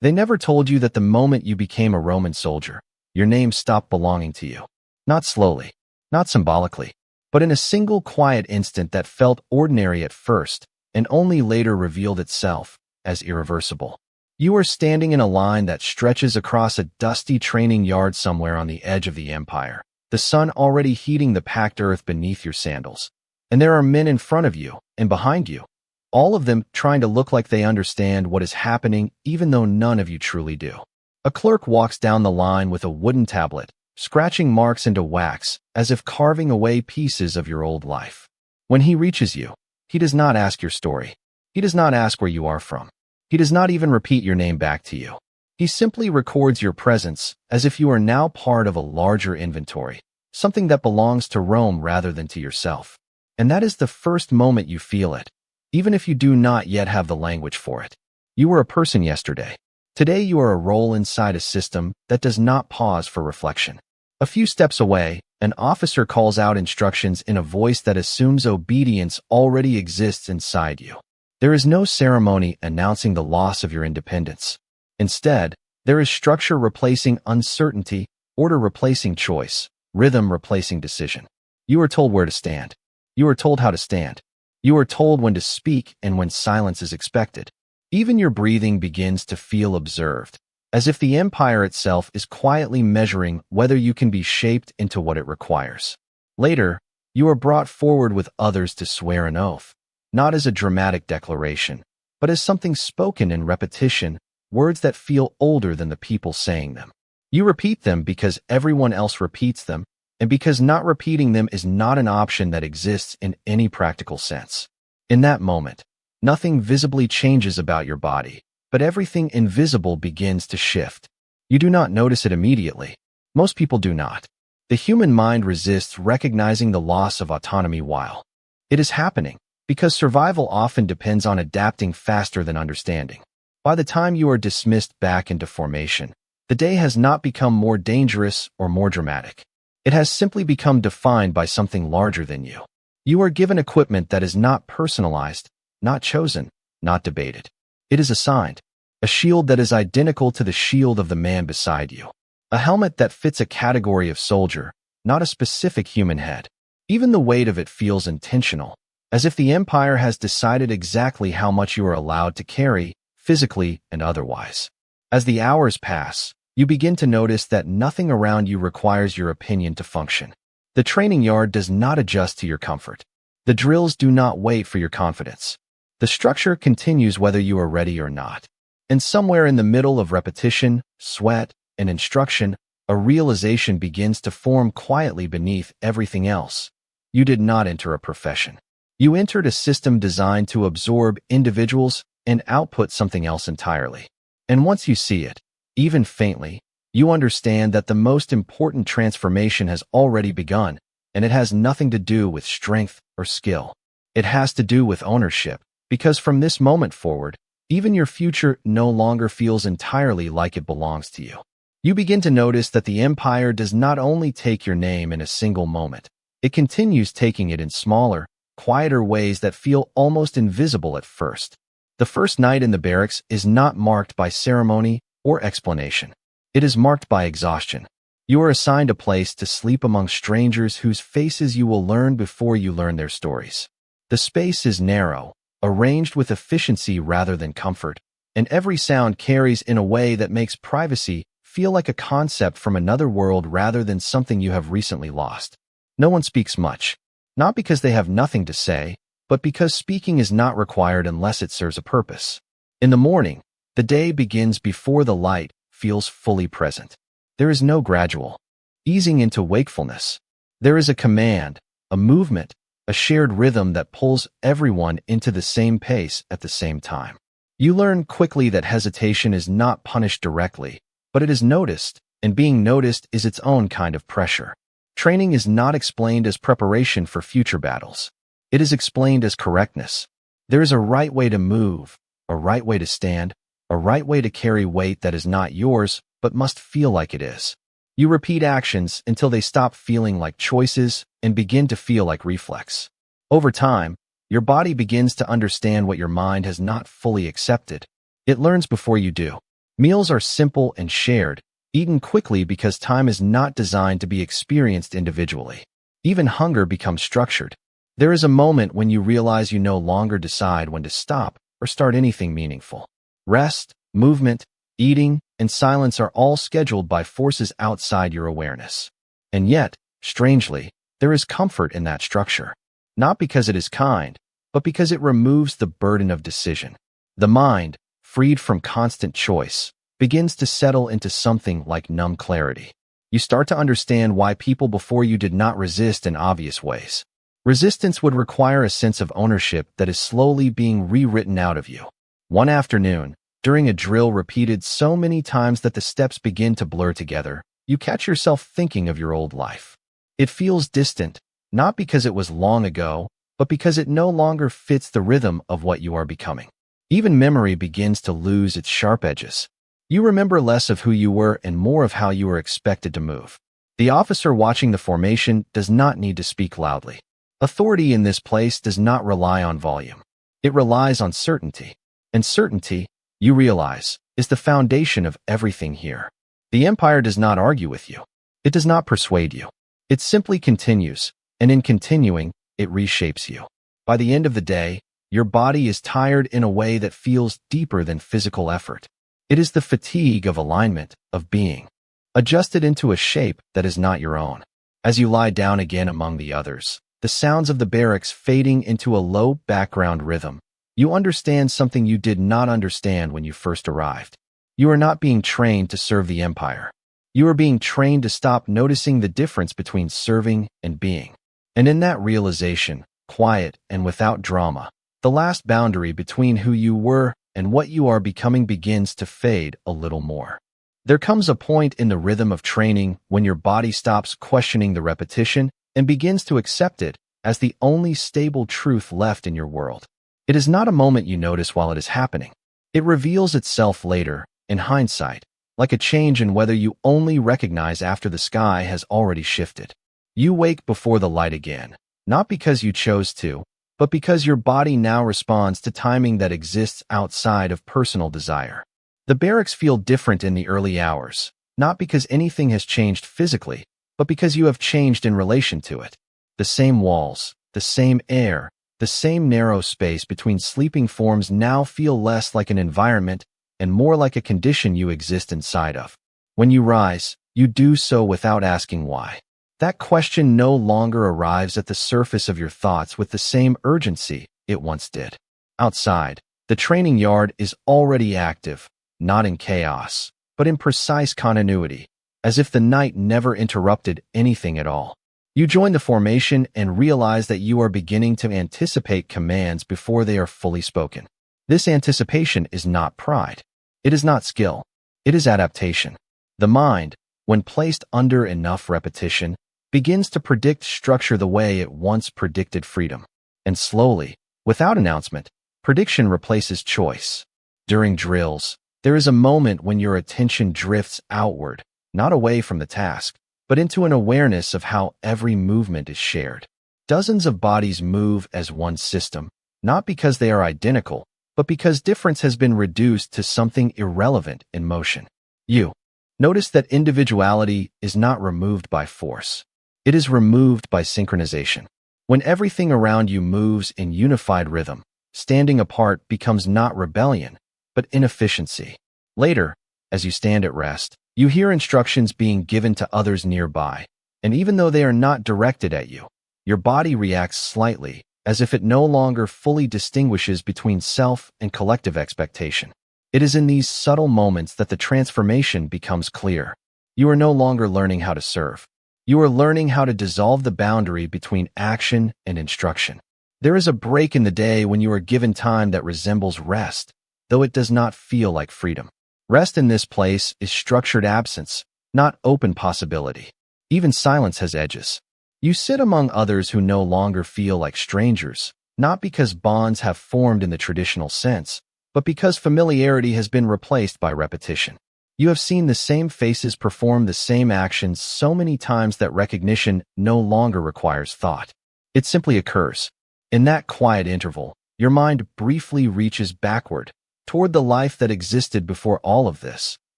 They never told you that the moment you became a Roman soldier, your name stopped belonging to you. Not slowly, not symbolically, but in a single quiet instant that felt ordinary at first and only later revealed itself as irreversible. You are standing in a line that stretches across a dusty training yard somewhere on the edge of the empire, the sun already heating the packed earth beneath your sandals. And there are men in front of you and behind you, all of them trying to look like they understand what is happening even though none of you truly do. A clerk walks down the line with a wooden tablet, scratching marks into wax as if carving away pieces of your old life. When he reaches you, he does not ask your story. He does not ask where you are from. He does not even repeat your name back to you. He simply records your presence as if you are now part of a larger inventory, something that belongs to Rome rather than to yourself. And that is the first moment you feel it, even if you do not yet have the language for it. You were a person yesterday. Today you are a role inside a system that does not pause for reflection. A few steps away, an officer calls out instructions in a voice that assumes obedience already exists inside you. There is no ceremony announcing the loss of your independence. Instead, there is structure replacing uncertainty, order replacing choice, rhythm replacing decision. You are told where to stand. You are told how to stand. You are told when to speak and when silence is expected. Even your breathing begins to feel observed, as if the empire itself is quietly measuring whether you can be shaped into what it requires. Later, you are brought forward with others to swear an oath, not as a dramatic declaration, but as something spoken in repetition, words that feel older than the people saying them. You repeat them because everyone else repeats them, and because not repeating them is not an option that exists in any practical sense. In that moment, nothing visibly changes about your body, but everything invisible begins to shift. You do not notice it immediately. Most people do not. The human mind resists recognizing the loss of autonomy while it is happening, because survival often depends on adapting faster than understanding. By the time you are dismissed back into formation, the day has not become more dangerous or more dramatic. It has simply become defined by something larger than you. You are given equipment that is not personalized, not chosen, not debated. It is assigned. A shield that is identical to the shield of the man beside you. A helmet that fits a category of soldier, not a specific human head. Even the weight of it feels intentional, as if the empire has decided exactly how much you are allowed to carry, physically and otherwise. As the hours pass, you begin to notice that nothing around you requires your opinion to function. The training yard does not adjust to your comfort. The drills do not wait for your confidence. The structure continues whether you are ready or not. And somewhere in the middle of repetition, sweat, and instruction, a realization begins to form quietly beneath everything else. You did not enter a profession. You entered a system designed to absorb individuals and output something else entirely. And once you see it, even faintly, you understand that the most important transformation has already begun, and it has nothing to do with strength or skill. It has to do with ownership, because from this moment forward, even your future no longer feels entirely like it belongs to you. You begin to notice that the empire does not only take your name in a single moment, it continues taking it in smaller, quieter ways that feel almost invisible at first. The first night in the barracks is not marked by ceremony or explanation. It is marked by exhaustion. You are assigned a place to sleep among strangers whose faces you will learn before you learn their stories. The space is narrow, arranged with efficiency rather than comfort, and every sound carries in a way that makes privacy feel like a concept from another world rather than something you have recently lost. No one speaks much, not because they have nothing to say, but because speaking is not required unless it serves a purpose. In the morning, the day begins before the light feels fully present. There is no gradual easing into wakefulness. There is a command, a movement, a shared rhythm that pulls everyone into the same pace at the same time. You learn quickly that hesitation is not punished directly, but it is noticed, and being noticed is its own kind of pressure. Training is not explained as preparation for future battles. It is explained as correctness. There is a right way to move, a right way to stand, a right way to carry weight that is not yours, but must feel like it is. You repeat actions until they stop feeling like choices and begin to feel like reflex. Over time, your body begins to understand what your mind has not fully accepted. It learns before you do. Meals are simple and shared, eaten quickly because time is not designed to be experienced individually. Even hunger becomes structured. There is a moment when you realize you no longer decide when to stop or start anything meaningful. Rest, movement, eating, and silence are all scheduled by forces outside your awareness. And yet, strangely, there is comfort in that structure. Not because it is kind, but because it removes the burden of decision. The mind, freed from constant choice, begins to settle into something like numb clarity. You start to understand why people before you did not resist in obvious ways. Resistance would require a sense of ownership that is slowly being rewritten out of you. One afternoon, during a drill repeated so many times that the steps begin to blur together, you catch yourself thinking of your old life. It feels distant, not because it was long ago, but because it no longer fits the rhythm of what you are becoming. Even memory begins to lose its sharp edges. You remember less of who you were and more of how you were expected to move. The officer watching the formation does not need to speak loudly. Authority in this place does not rely on volume. It relies on certainty. And certainty, you realize, is the foundation of everything here. The empire does not argue with you. It does not persuade you. It simply continues, and in continuing, it reshapes you. By the end of the day, your body is tired in a way that feels deeper than physical effort. It is the fatigue of alignment, of being, adjusted into a shape that is not your own. As you lie down again among the others, the sounds of the barracks fading into a low background rhythm, you understand something you did not understand when you first arrived. You are not being trained to serve the empire. You are being trained to stop noticing the difference between serving and being. And in that realization, quiet and without drama, the last boundary between who you were and what you are becoming begins to fade a little more. There comes a point in the rhythm of training when your body stops questioning the repetition and begins to accept it as the only stable truth left in your world. It is not a moment you notice while it is happening. It reveals itself later, in hindsight, like a change in whether you only recognize after the sky has already shifted. You wake before the light again, not because you chose to, but because your body now responds to timing that exists outside of personal desire. The barracks feel different in the early hours, not because anything has changed physically, but because you have changed in relation to it. The same walls, the same air, the same narrow space between sleeping forms now feel less like an environment and more like a condition you exist inside of. When you rise, you do so without asking why. That question no longer arrives at the surface of your thoughts with the same urgency it once did. Outside, the training yard is already active, not in chaos, but in precise continuity, as if the night never interrupted anything at all. You join the formation and realize that you are beginning to anticipate commands before they are fully spoken. This anticipation is not pride. It is not skill. It is adaptation. The mind, when placed under enough repetition, begins to predict structure the way it once predicted freedom. And slowly, without announcement, prediction replaces choice. During drills, there is a moment when your attention drifts outward, not away from the task, but into an awareness of how every movement is shared. Dozens of bodies move as one system, not because they are identical, but because difference has been reduced to something irrelevant in motion. You notice that individuality is not removed by force. It is removed by synchronization. When everything around you moves in unified rhythm, standing apart becomes not rebellion, but inefficiency. Later, as you stand at rest, you hear instructions being given to others nearby, and even though they are not directed at you, your body reacts slightly, as if it no longer fully distinguishes between self and collective expectation. It is in these subtle moments that the transformation becomes clear. You are no longer learning how to serve. You are learning how to dissolve the boundary between action and instruction. There is a break in the day when you are given time that resembles rest, though it does not feel like freedom. Rest in this place is structured absence, not open possibility. Even silence has edges. You sit among others who no longer feel like strangers, not because bonds have formed in the traditional sense, but because familiarity has been replaced by repetition. You have seen the same faces perform the same actions so many times that recognition no longer requires thought. It simply occurs. In that quiet interval, your mind briefly reaches backward, toward the life that existed before all of this,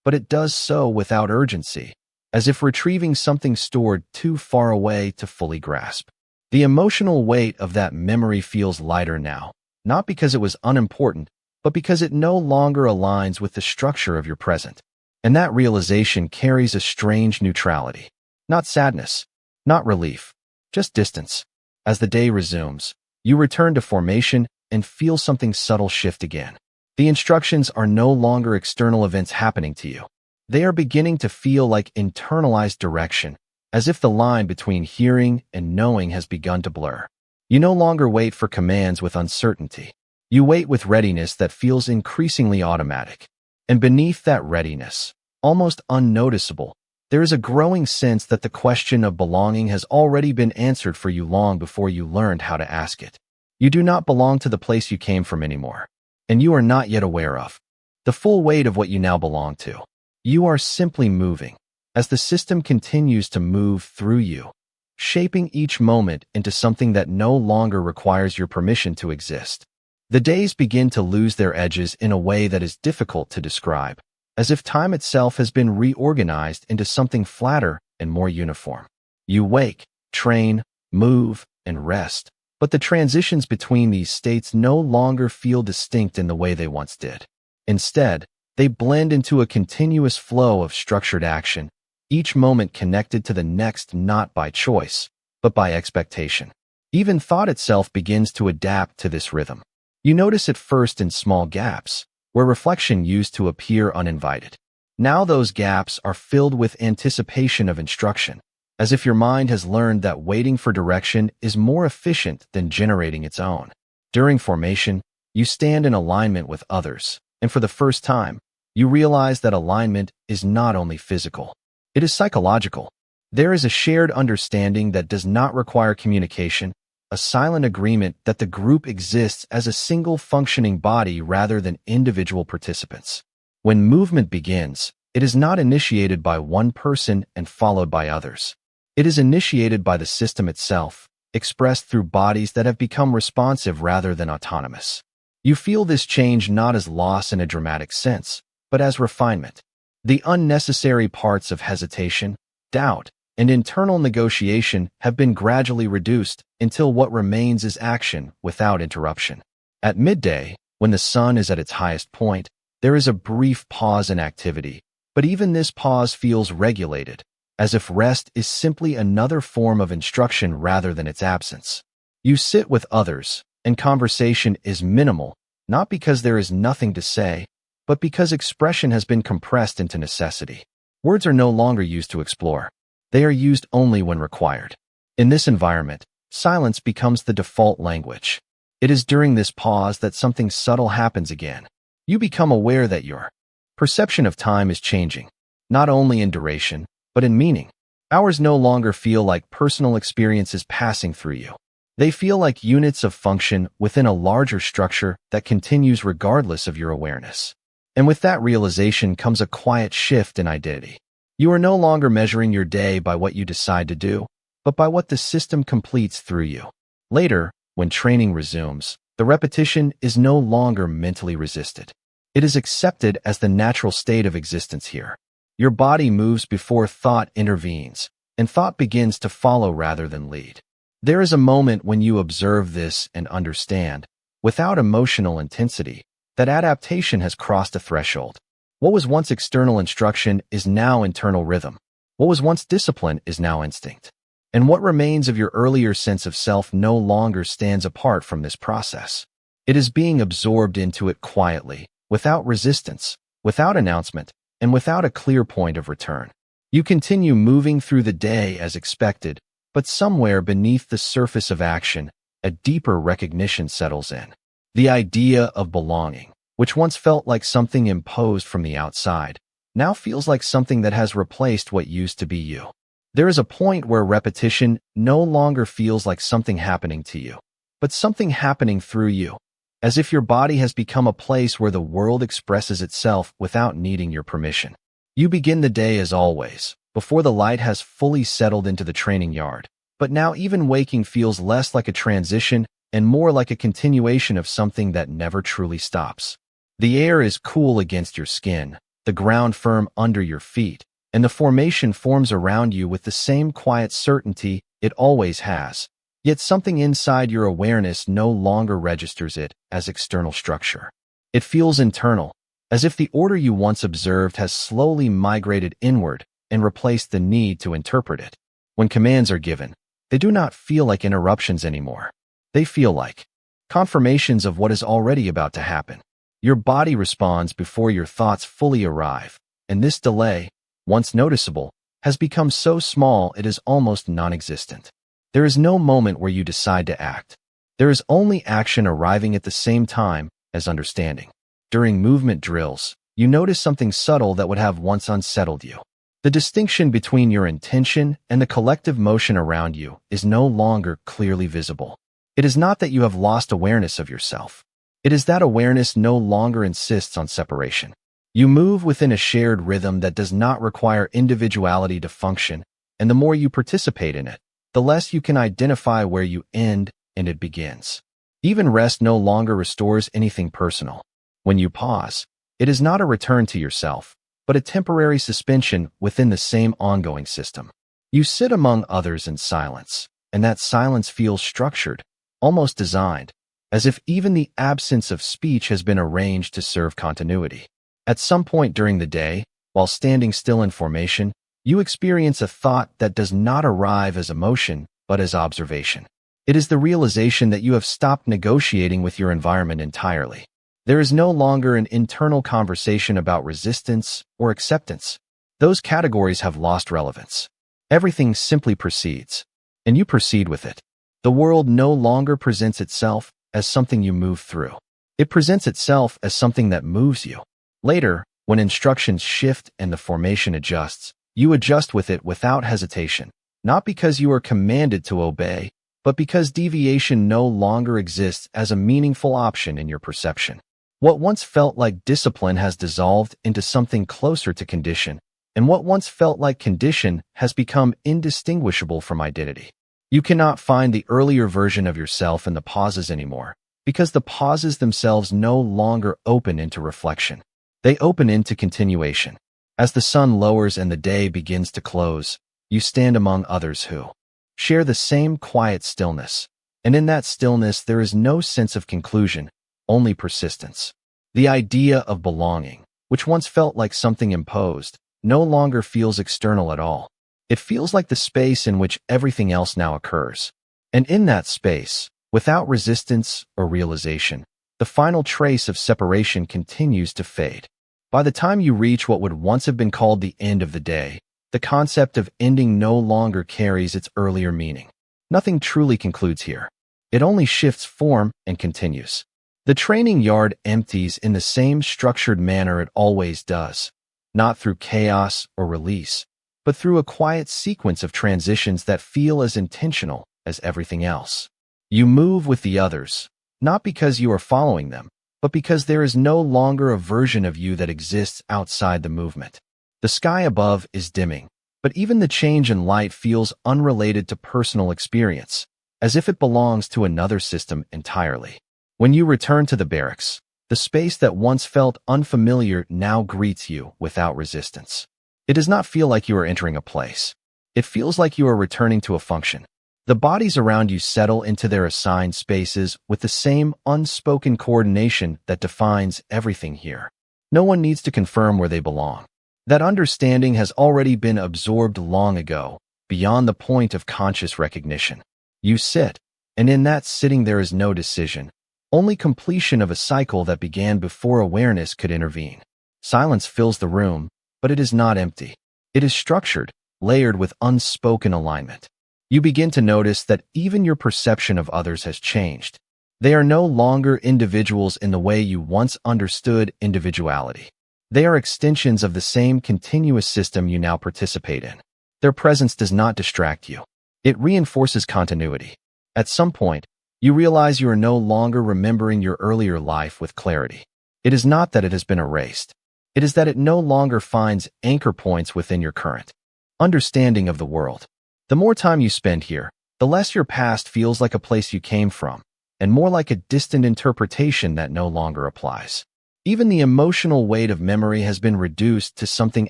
but it does so without urgency, as if retrieving something stored too far away to fully grasp. The emotional weight of that memory feels lighter now, not because it was unimportant, but because it no longer aligns with the structure of your present. And that realization carries a strange neutrality. Not sadness, not relief, just distance. As the day resumes, you return to formation and feel something subtle shift again. The instructions are no longer external events happening to you. They are beginning to feel like internalized direction, as if the line between hearing and knowing has begun to blur. You no longer wait for commands with uncertainty. You wait with readiness that feels increasingly automatic. And beneath that readiness, almost unnoticeable, there is a growing sense that the question of belonging has already been answered for you long before you learned how to ask it. You do not belong to the place you came from anymore, and you are not yet aware of the full weight of what you now belong to. You are simply moving, as the system continues to move through you, shaping each moment into something that no longer requires your permission to exist. The days begin to lose their edges in a way that is difficult to describe, as if time itself has been reorganized into something flatter and more uniform. You wake, train, move, and rest, but the transitions between these states no longer feel distinct in the way they once did. Instead, they blend into a continuous flow of structured action, each moment connected to the next not by choice, but by expectation. Even thought itself begins to adapt to this rhythm. You notice it first in small gaps, where reflection used to appear uninvited. Now those gaps are filled with anticipation of instruction, as if your mind has learned that waiting for direction is more efficient than generating its own. During formation, you stand in alignment with others, and for the first time, you realize that alignment is not only physical. It is psychological. There is a shared understanding that does not require communication, a silent agreement that the group exists as a single functioning body rather than individual participants. When movement begins, it is not initiated by one person and followed by others. It is initiated by the system itself, expressed through bodies that have become responsive rather than autonomous. You feel this change not as loss in a dramatic sense, but as refinement. The unnecessary parts of hesitation, doubt, and internal negotiation have been gradually reduced until what remains is action without interruption. At midday, when the sun is at its highest point, there is a brief pause in activity, but even this pause feels regulated, as if rest is simply another form of instruction rather than its absence. You sit with others, and conversation is minimal, not because there is nothing to say, but because expression has been compressed into necessity. Words are no longer used to explore. They are used only when required. In this environment, silence becomes the default language. It is during this pause that something subtle happens again. You become aware that your perception of time is changing, not only in duration, but in meaning. Hours no longer feel like personal experiences passing through you. They feel like units of function within a larger structure that continues regardless of your awareness. And with that realization comes a quiet shift in identity. You are no longer measuring your day by what you decide to do, but by what the system completes through you. Later, when training resumes, the repetition is no longer mentally resisted. It is accepted as the natural state of existence here. Your body moves before thought intervenes, and thought begins to follow rather than lead. There is a moment when you observe this and understand, without emotional intensity, that adaptation has crossed a threshold. What was once external instruction is now internal rhythm. What was once discipline is now instinct. And what remains of your earlier sense of self no longer stands apart from this process. It is being absorbed into it quietly, without resistance, without announcement, and without a clear point of return. You continue moving through the day as expected, but somewhere beneath the surface of action, a deeper recognition settles in. The idea of belonging, which once felt like something imposed from the outside, now feels like something that has replaced what used to be you. There is a point where repetition no longer feels like something happening to you, but something happening through you, as if your body has become a place where the world expresses itself without needing your permission. You begin the day as always, before the light has fully settled into the training yard, but now even waking feels less like a transition and more like a continuation of something that never truly stops. The air is cool against your skin, the ground firm under your feet, and the formation forms around you with the same quiet certainty it always has. Yet something inside your awareness no longer registers it as external structure. It feels internal, as if the order you once observed has slowly migrated inward and replaced the need to interpret it. When commands are given, they do not feel like interruptions anymore. They feel like confirmations of what is already about to happen. Your body responds before your thoughts fully arrive, and this delay, once noticeable, has become so small it is almost non-existent. There is no moment where you decide to act. There is only action arriving at the same time as understanding. During movement drills, you notice something subtle that would have once unsettled you. The distinction between your intention and the collective motion around you is no longer clearly visible. It is not that you have lost awareness of yourself. It is that awareness no longer insists on separation. You move within a shared rhythm that does not require individuality to function, and the more you participate in it, the less you can identify where you end and it begins. Even rest no longer restores anything personal. When you pause, it is not a return to yourself, but a temporary suspension within the same ongoing system. You sit among others in silence, and that silence feels structured, almost designed, as if even the absence of speech has been arranged to serve continuity. At some point during the day, while standing still in formation, you experience a thought that does not arrive as emotion, but as observation. It is the realization that you have stopped negotiating with your environment entirely. There is no longer an internal conversation about resistance or acceptance. Those categories have lost relevance. Everything simply proceeds, and you proceed with it. The world no longer presents itself as something you move through. It presents itself as something that moves you. Later, when instructions shift and the formation adjusts, you adjust with it without hesitation, not because you are commanded to obey, but because deviation no longer exists as a meaningful option in your perception. What once felt like discipline has dissolved into something closer to condition, and what once felt like condition has become indistinguishable from identity. You cannot find the earlier version of yourself in the pauses anymore, because the pauses themselves no longer open into reflection. They open into continuation. As the sun lowers and the day begins to close, you stand among others who share the same quiet stillness, and in that stillness there is no sense of conclusion, only persistence. The idea of belonging, which once felt like something imposed, no longer feels external at all. It feels like the space in which everything else now occurs. And in that space, without resistance or realization, the final trace of separation continues to fade. By the time you reach what would once have been called the end of the day, the concept of ending no longer carries its earlier meaning. Nothing truly concludes here. It only shifts form and continues. The training yard empties in the same structured manner it always does, not through chaos or release, but through a quiet sequence of transitions that feel as intentional as everything else. You move with the others, not because you are following them, but because there is no longer a version of you that exists outside the movement. The sky above is dimming, but even the change in light feels unrelated to personal experience, as if it belongs to another system entirely. When you return to the barracks, the space that once felt unfamiliar now greets you without resistance. It does not feel like you are entering a place. It feels like you are returning to a function. The bodies around you settle into their assigned spaces with the same unspoken coordination that defines everything here. No one needs to confirm where they belong. That understanding has already been absorbed long ago, beyond the point of conscious recognition. You sit, and in that sitting there is no decision, only completion of a cycle that began before awareness could intervene. Silence fills the room, but it is not empty. It is structured, layered with unspoken alignment. You begin to notice that even your perception of others has changed. They are no longer individuals in the way you once understood individuality. They are extensions of the same continuous system you now participate in. Their presence does not distract you. It reinforces continuity. At some point, you realize you are no longer remembering your earlier life with clarity. It is not that it has been erased. It is that it no longer finds anchor points within your current understanding of the world. The more time you spend here, the less your past feels like a place you came from, and more like a distant interpretation that no longer applies. Even the emotional weight of memory has been reduced to something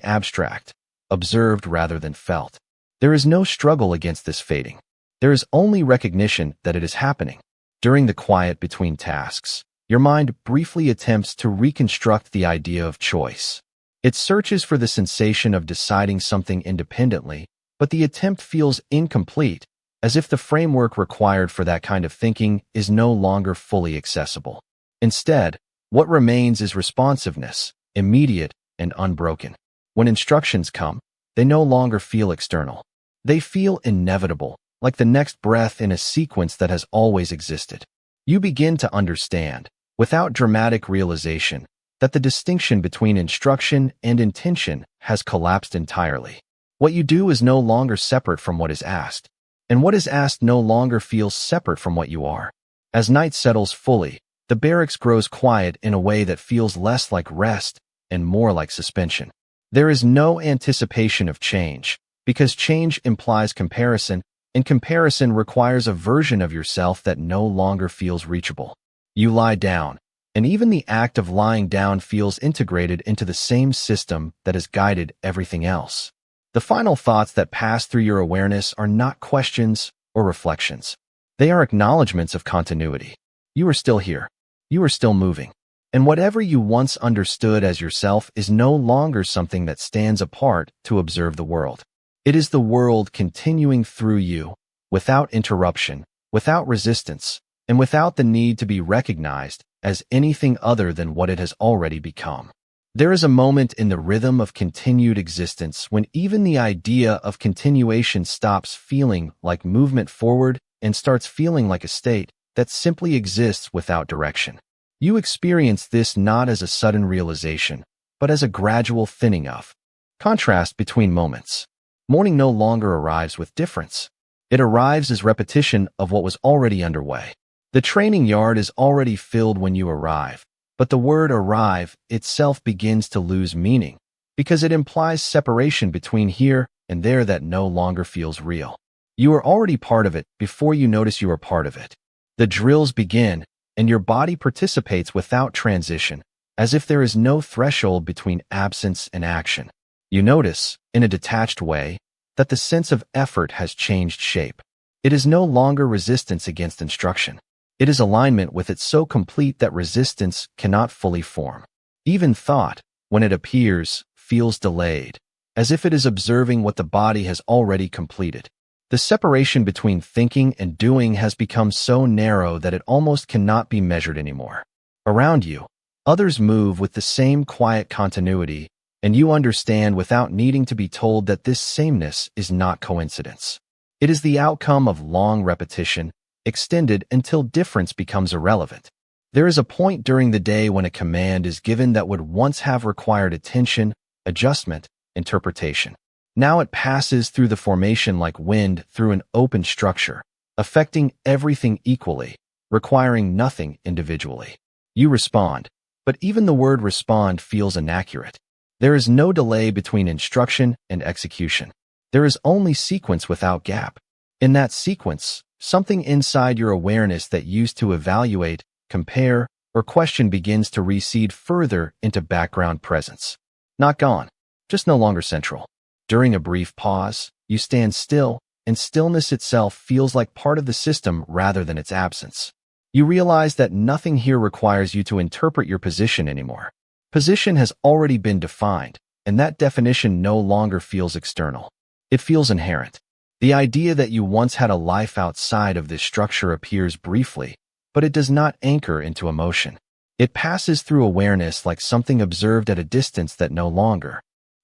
abstract, observed rather than felt. There is no struggle against this fading. There is only recognition that it is happening. During the quiet between tasks, your mind briefly attempts to reconstruct the idea of choice. It searches for the sensation of deciding something independently, but the attempt feels incomplete, as if the framework required for that kind of thinking is no longer fully accessible. Instead, what remains is responsiveness, immediate and unbroken. When instructions come, they no longer feel external. They feel inevitable, like the next breath in a sequence that has always existed. You begin to understand, without dramatic realization, that the distinction between instruction and intention has collapsed entirely. What you do is no longer separate from what is asked, and what is asked no longer feels separate from what you are. As night settles fully, the barracks grows quiet in a way that feels less like rest and more like suspension. There is no anticipation of change, because change implies comparison, and comparison requires a version of yourself that no longer feels reachable. You lie down, and even the act of lying down feels integrated into the same system that has guided everything else. The final thoughts that pass through your awareness are not questions or reflections. They are acknowledgments of continuity. You are still here. You are still moving. And whatever you once understood as yourself is no longer something that stands apart to observe the world. It is the world continuing through you, without interruption, without resistance, and without the need to be recognized as anything other than what it has already become. There is a moment in the rhythm of continued existence when even the idea of continuation stops feeling like movement forward and starts feeling like a state that simply exists without direction. You experience this not as a sudden realization, but as a gradual thinning of contrast between moments. Morning no longer arrives with difference. It arrives as repetition of what was already underway. The training yard is already filled when you arrive, but the word arrive itself begins to lose meaning because it implies separation between here and there that no longer feels real. You are already part of it before you notice you are part of it. The drills begin, and your body participates without transition, as if there is no threshold between absence and action. You notice, in a detached way, that the sense of effort has changed shape. It is no longer resistance against instruction. It is alignment with it so complete that resistance cannot fully form. Even thought, when it appears, feels delayed, as if it is observing what the body has already completed. The separation between thinking and doing has become so narrow that it almost cannot be measured anymore. Around you, others move with the same quiet continuity, and you understand without needing to be told that this sameness is not coincidence. It is the outcome of long repetition, extended until difference becomes irrelevant. There is a point during the day when a command is given that would once have required attention, adjustment, interpretation. Now it passes through the formation like wind through an open structure, affecting everything equally, requiring nothing individually. You respond, but even the word respond feels inaccurate. There is no delay between instruction and execution. There is only sequence without gap. In that sequence, something inside your awareness that used to evaluate, compare, or question begins to recede further into background presence. Not gone, just no longer central. During a brief pause, you stand still, and stillness itself feels like part of the system rather than its absence. You realize that nothing here requires you to interpret your position anymore. Position has already been defined, and that definition no longer feels external. It feels inherent. The idea that you once had a life outside of this structure appears briefly, but it does not anchor into emotion. It passes through awareness like something observed at a distance that no longer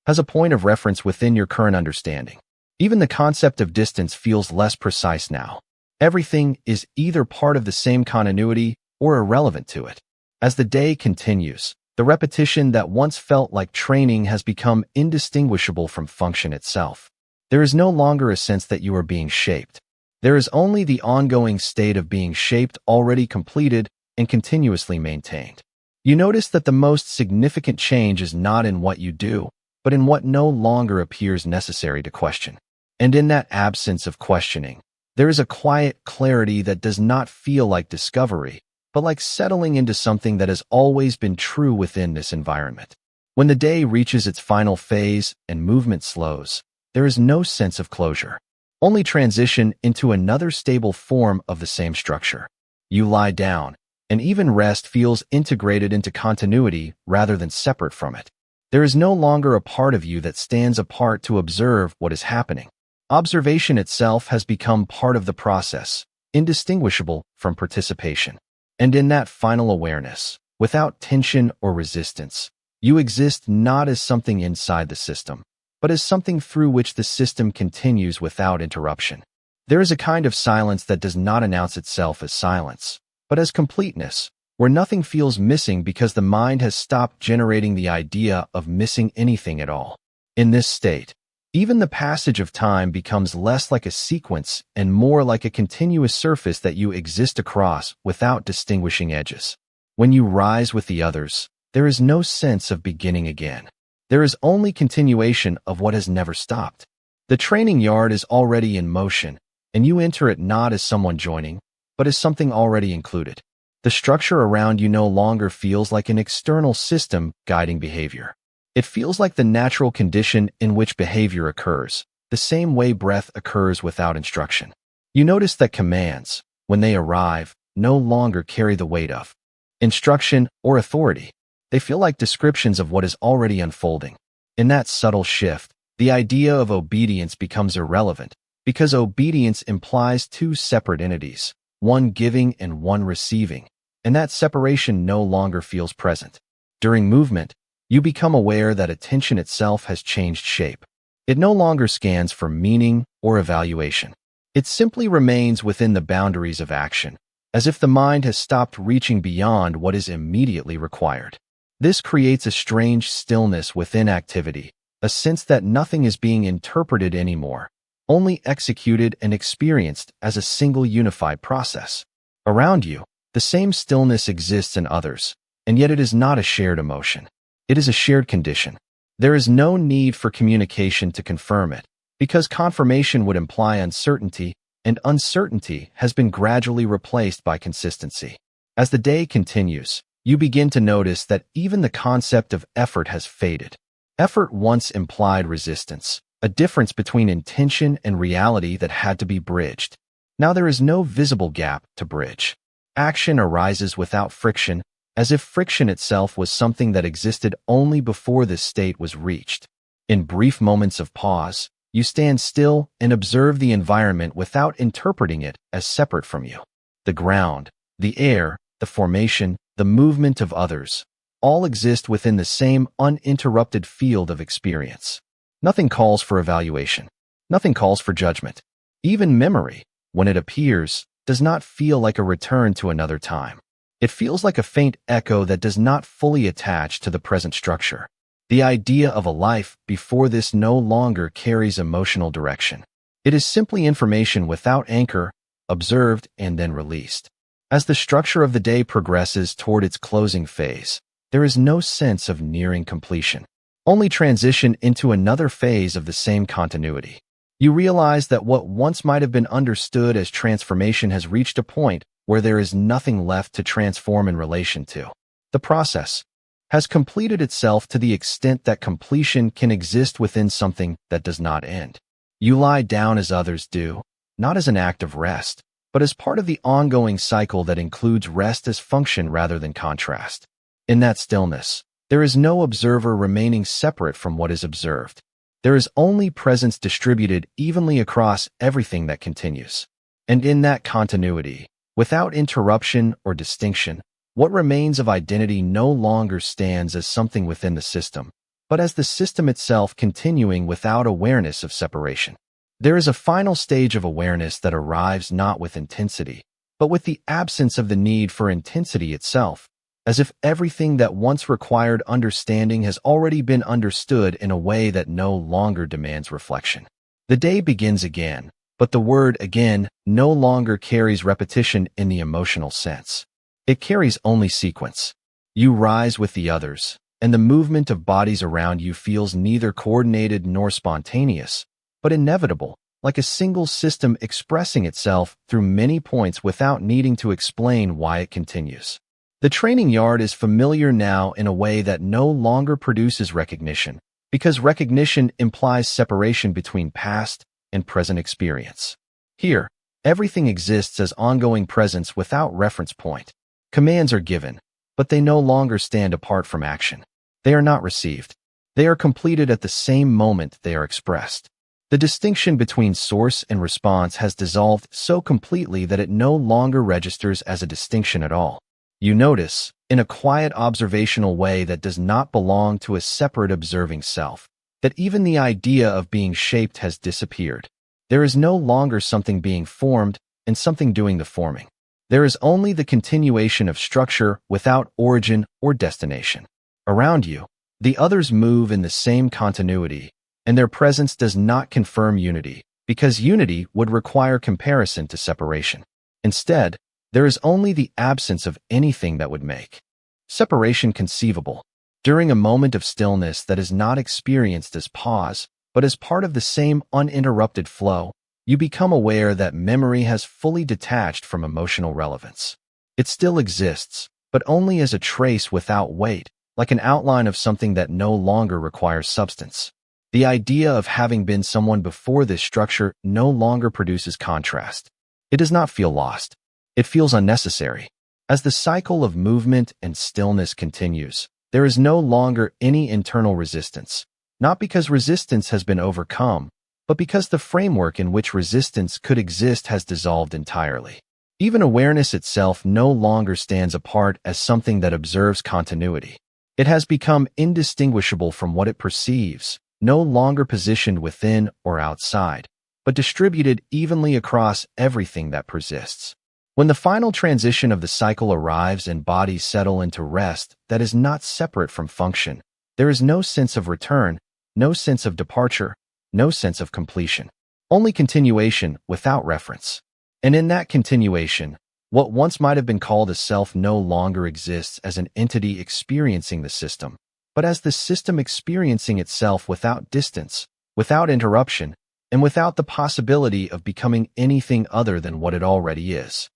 has a point of reference within your current understanding. Even the concept of distance feels less precise now. Everything is either part of the same continuity or irrelevant to it. As the day continues, the repetition that once felt like training has become indistinguishable from function itself. There is no longer a sense that you are being shaped. There is only the ongoing state of being shaped, already completed and continuously maintained. You notice that the most significant change is not in what you do, but in what no longer appears necessary to question. And in that absence of questioning, there is a quiet clarity that does not feel like discovery, but like settling into something that has always been true within this environment. When the day reaches its final phase and movement slows, there is no sense of closure, only transition into another stable form of the same structure. You lie down, and even rest feels integrated into continuity rather than separate from it. There is no longer a part of you that stands apart to observe what is happening. Observation itself has become part of the process, indistinguishable from participation. And in that final awareness, without tension or resistance, you exist not as something inside the system, but as something through which the system continues without interruption. There is a kind of silence that does not announce itself as silence, but as completeness, where nothing feels missing because the mind has stopped generating the idea of missing anything at all. In this state, even the passage of time becomes less like a sequence and more like a continuous surface that you exist across without distinguishing edges. When you rise with the others, there is no sense of beginning again. There is only continuation of what has never stopped. The training yard is already in motion, and you enter it not as someone joining, but as something already included. The structure around you no longer feels like an external system guiding behavior. It feels like the natural condition in which behavior occurs, the same way breath occurs without instruction. You notice that commands, when they arrive, no longer carry the weight of instruction or authority. They feel like descriptions of what is already unfolding. In that subtle shift, the idea of obedience becomes irrelevant, because obedience implies two separate entities, one giving and one receiving, and that separation no longer feels present. During movement, you become aware that attention itself has changed shape. It no longer scans for meaning or evaluation. It simply remains within the boundaries of action, as if the mind has stopped reaching beyond what is immediately required. This creates a strange stillness within activity, a sense that nothing is being interpreted anymore, only executed and experienced as a single unified process. Around you, the same stillness exists in others, and yet it is not a shared emotion. It is a shared condition. There is no need for communication to confirm it, because confirmation would imply uncertainty, and uncertainty has been gradually replaced by consistency. As the day continues, you begin to notice that even the concept of effort has faded. Effort once implied resistance, a difference between intention and reality that had to be bridged. Now there is no visible gap to bridge. Action arises without friction, as if friction itself was something that existed only before this state was reached. In brief moments of pause, you stand still and observe the environment without interpreting it as separate from you. The ground, the air, the formation, the movement of others, all exist within the same uninterrupted field of experience. Nothing calls for evaluation. Nothing calls for judgment. Even memory, when it appears, does not feel like a return to another time. It feels like a faint echo that does not fully attach to the present structure. The idea of a life before this no longer carries emotional direction. It is simply information without anchor, observed and then released. As the structure of the day progresses toward its closing phase, there is no sense of nearing completion, only transition into another phase of the same continuity. You realize that what once might have been understood as transformation has reached a point where there is nothing left to transform in relation to. The process has completed itself to the extent that completion can exist within something that does not end. You lie down as others do, not as an act of rest, but as part of the ongoing cycle that includes rest as function rather than contrast. In that stillness, there is no observer remaining separate from what is observed. There is only presence distributed evenly across everything that continues. And in that continuity, without interruption or distinction, what remains of identity no longer stands as something within the system, but as the system itself continuing without awareness of separation. There is a final stage of awareness that arrives not with intensity, but with the absence of the need for intensity itself, as if everything that once required understanding has already been understood in a way that no longer demands reflection. The day begins again, but the word again no longer carries repetition in the emotional sense. It carries only sequence. You rise with the others, and the movement of bodies around you feels neither coordinated nor spontaneous, but inevitable, like a single system expressing itself through many points without needing to explain why it continues. The training yard is familiar now in a way that no longer produces recognition, because recognition implies separation between past and present experience. Here, everything exists as ongoing presence without reference point. Commands are given, but they no longer stand apart from action. They are not received. They are completed at the same moment they are expressed. The distinction between source and response has dissolved so completely that it no longer registers as a distinction at all. You notice, in a quiet observational way that does not belong to a separate observing self, that even the idea of being shaped has disappeared. There is no longer something being formed and something doing the forming. There is only the continuation of structure without origin or destination. Around you, the others move in the same continuity, and their presence does not confirm unity, because unity would require comparison to separation. Instead, there is only the absence of anything that would make separation conceivable. During a moment of stillness that is not experienced as pause, but as part of the same uninterrupted flow, you become aware that memory has fully detached from emotional relevance. It still exists, but only as a trace without weight, like an outline of something that no longer requires substance. The idea of having been someone before this structure no longer produces contrast. It does not feel lost. It feels unnecessary. As the cycle of movement and stillness continues, there is no longer any internal resistance, not because resistance has been overcome, but because the framework in which resistance could exist has dissolved entirely. Even awareness itself no longer stands apart as something that observes continuity. It has become indistinguishable from what it perceives, no longer positioned within or outside, but distributed evenly across everything that persists. When the final transition of the cycle arrives and bodies settle into rest that is not separate from function, there is no sense of return, no sense of departure, no sense of completion. Only continuation without reference. And in that continuation, what once might have been called a self no longer exists as an entity experiencing the system, but as the system experiencing itself without distance, without interruption, and without the possibility of becoming anything other than what it already is.